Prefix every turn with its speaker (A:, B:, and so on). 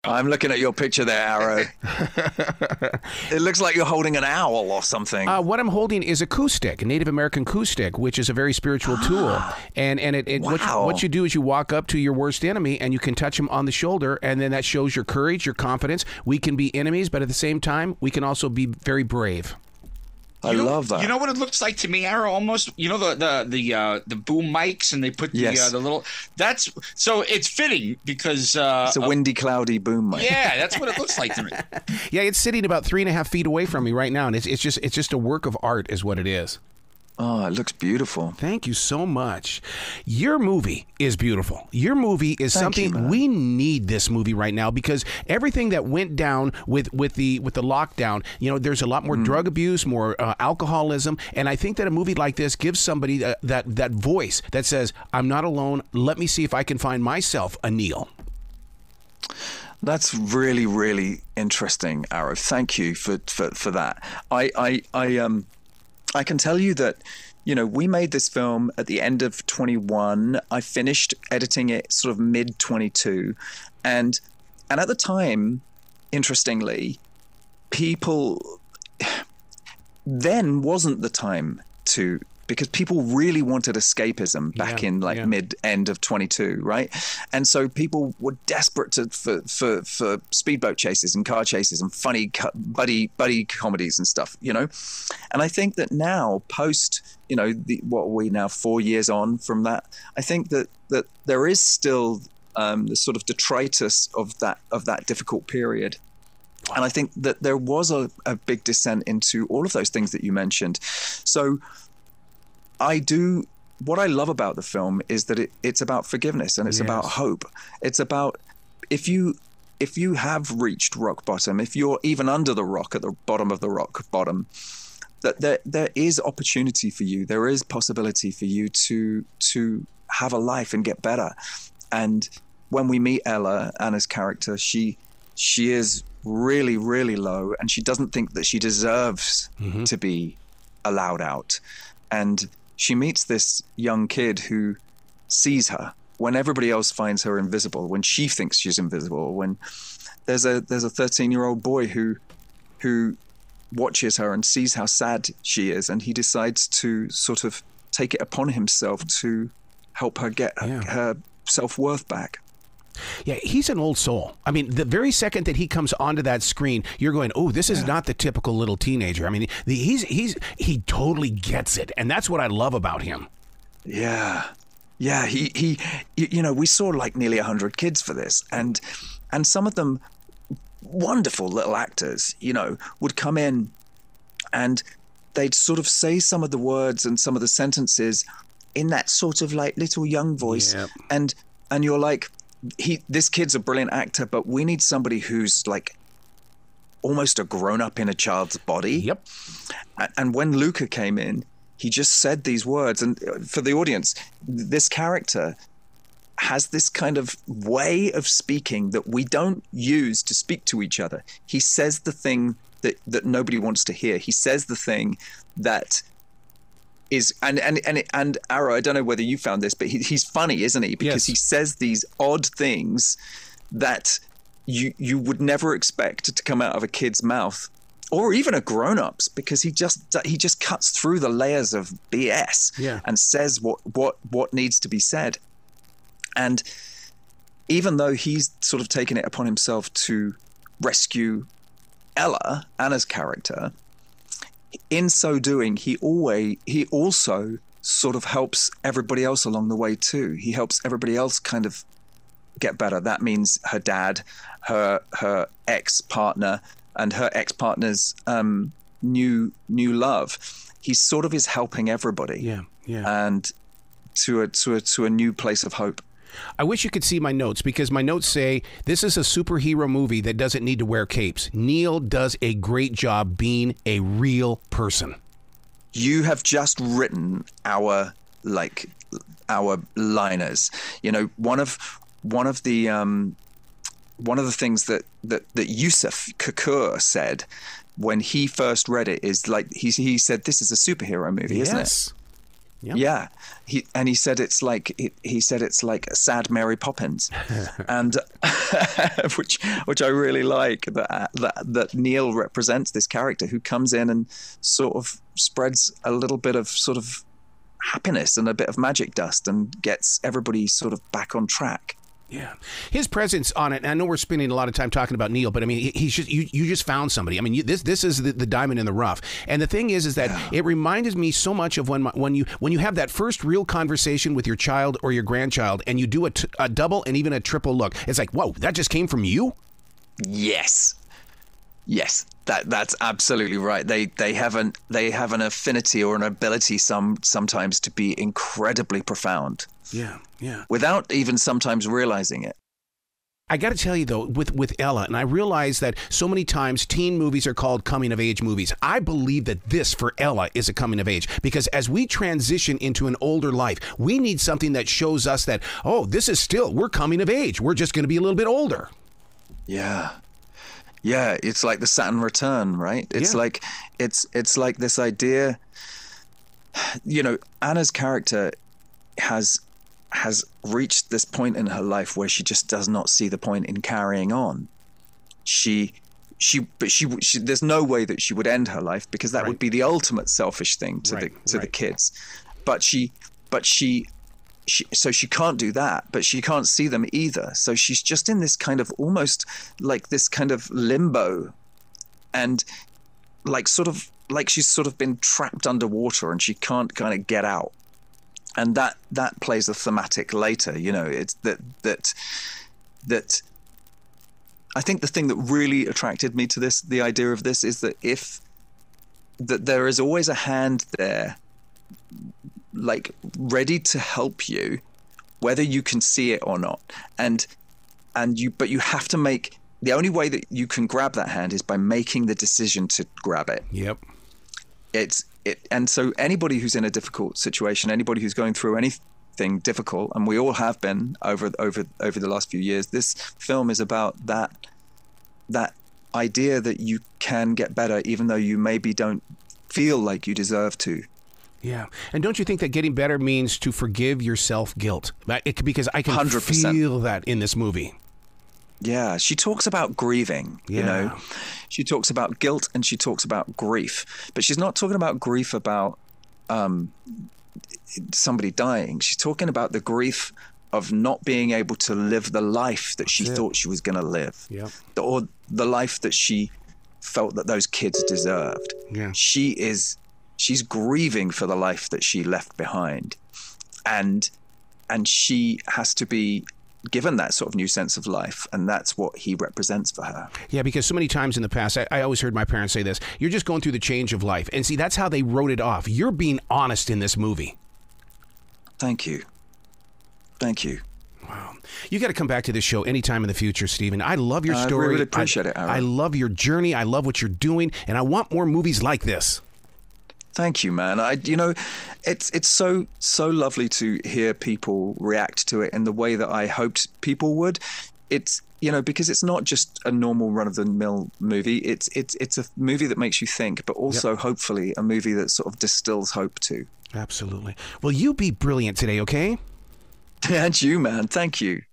A: I'm looking at your picture there, Arrow. It looks like you're holding an owl or something.
B: What I'm holding is a coup stick, a Native American coup stick, which is a very spiritual tool. And
A: Wow.
B: what you do is you walk up to your worst enemy and you can touch him on the shoulder, and then that shows your courage, your confidence. We can be enemies, but at the same time, we can also be very brave.
A: I love that.
C: You know what it looks like to me, Arrow? Almost, the boom mics, and they put the
A: Yes.
C: the little. That's so it's fitting because
A: It's a windy, cloudy boom mic.
C: yeah, that's what it looks like to me.
B: Yeah, it's sitting about 3.5 feet away from me right now, and it's just a work of art, is what it is.
A: Oh, it looks beautiful.
B: Thank you so much. Your movie is beautiful. Your movie is
A: Thank you,
B: something
A: man.
B: we need this movie right now, because everything that went down with the lockdown, there's a lot more drug abuse, more alcoholism, and I think that a movie like this gives somebody that voice that says, I'm not alone. Let me see if I can find myself a Neil.
A: That's really, really interesting, Arrow. Thank you for that. I can tell you that, we made this film at the end of 21. I finished editing it sort of mid 22, and at the time, interestingly, people then wasn't the time to, because people really wanted escapism back in mid end of 22, right? And so people were desperate for speedboat chases and car chases and funny buddy comedies and stuff, And I think that now, post, what are we now, 4 years on from that, I think that there is still the sort of detritus of that difficult period. And I think that there was a big descent into all of those things that you mentioned. So what I love about the film is that it's about forgiveness, and it's about hope. It's about if you have reached rock bottom, if you're even under the rock, at the bottom of the rock bottom, that there is opportunity for you. There is possibility for you to have a life and get better. And when we meet Ella, Anna's character, she is really, really low, and she doesn't think that she deserves to be allowed out. And she meets this young kid who sees her when everybody else finds her invisible, when she thinks she's invisible, when there's a 13-year-old boy who watches her and sees how sad she is, and he decides to sort of take it upon himself to help her get her self-worth back.
B: Yeah, he's an old soul. I mean, the very second that he comes onto that screen, you're going, "Oh, this is not the typical little teenager." I mean, he totally gets it, and that's what I love about him.
A: Yeah, he we saw like nearly 100 kids for this, and some of them wonderful little actors, would come in, and they'd sort of say some of the words and some of the sentences in that sort of like little young voice, and you're like, this kid's a brilliant actor, but we need somebody who's like almost a grown-up in a child's body.
B: Yep.
A: And when Luca came in, he just said these words. And for the audience, this character has this kind of way of speaking that we don't use to speak to each other. He says the thing that nobody wants to hear. He says the thing that is, and Arrow, I don't know whether you found this, but he's funny, isn't he? Because he says these odd things that you would never expect to come out of a kid's mouth, or even a grown-up's, because he just cuts through the layers of BS and says what needs to be said. And even though he's sort of taken it upon himself to rescue Ella, Anna's character, in so doing, he also sort of helps everybody else along the way too. He helps everybody else kind of get better. That means her dad, her ex-partner, and her ex-partner's new love. He sort of is helping everybody. And to a new place of hope.
B: I wish you could see my notes, because my notes say this is a superhero movie that doesn't need to wear capes. Neil does a great job being a real person.
A: You have just written our liners. One of the things that Yusuf Kakur said when he first read it is like he said, this is a superhero movie, isn't it?
B: Yep.
A: Yeah, he said it's like he said it's like a sad Mary Poppins, and which I really like that Neil represents this character who comes in and sort of spreads a little bit of sort of happiness and a bit of magic dust and gets everybody sort of back on track.
B: Yeah, his presence on it. And I know we're spending a lot of time talking about Neil, but I mean, he's just you just found somebody. I mean, this is the diamond in the rough. And the thing is that it reminded me so much of when you have that first real conversation with your child or your grandchild, and you do a double and even a triple look. It's like, whoa, that just came from you.
A: Yes, that's absolutely right. They have an affinity or an ability sometimes to be incredibly profound.
B: Yeah.
A: Without even sometimes realizing it.
B: I got to tell you, though, with Ella, and I realize that so many times teen movies are called coming-of-age movies. I believe that this, for Ella, is a coming-of-age. Because as we transition into an older life, we need something that shows us that, oh, we're coming-of-age. We're just going to be a little bit older.
A: Yeah, it's like the Saturn return, right? It's like it's like this idea, Anna's character has reached this point in her life where she just does not see the point in carrying on. She there's no way that she would end her life, because that would be the ultimate selfish thing to the kids. But she so she can't do that, but she can't see them either. So she's just in this kind of almost like this kind of limbo, and like she's sort of been trapped underwater and she can't kind of get out. And that plays a thematic later, it's that I think the thing that really attracted me to the idea of this is that there is always a hand there, like ready to help you, whether you can see it or not. But you have to the only way that you can grab that hand is by making the decision to grab it.
B: Yep. And
A: so anybody who's in a difficult situation, anybody who's going through anything difficult, and we all have been over the last few years, this film is about that idea that you can get better, even though you maybe don't feel like you deserve to.
B: Yeah. And don't you think that getting better means to forgive your self-guilt? Because I can
A: 100%.
B: feel that in this movie.
A: Yeah, she talks about grieving, She talks about guilt and she talks about grief. But she's not talking about grief about somebody dying. She's talking about the grief of not being able to live the life that she thought she was going to live.
B: Yeah.
A: Or the life that she felt that those kids deserved.
B: Yeah.
A: She's grieving for the life that she left behind. And she has to be given that sort of new sense of life, and that's what he represents for her.
B: Yeah, because so many times in the past, I always heard my parents say this, you're just going through the change of life. And see, that's how they wrote it off. You're being honest in this movie.
A: Thank you.
B: Wow. You got to come back to this show anytime in the future, Stephen. I love your story.
A: I really appreciate it, Aaron.
B: I love your journey. I love what you're doing, and I want more movies like this.
A: Thank you, man. It's so lovely to hear people react to it in the way that I hoped people would. It's because it's not just a normal run-of-the-mill movie. It's a movie that makes you think, but also hopefully a movie that sort of distills hope too.
B: Absolutely. Well, you be brilliant today, okay?
A: And you, man. Thank you.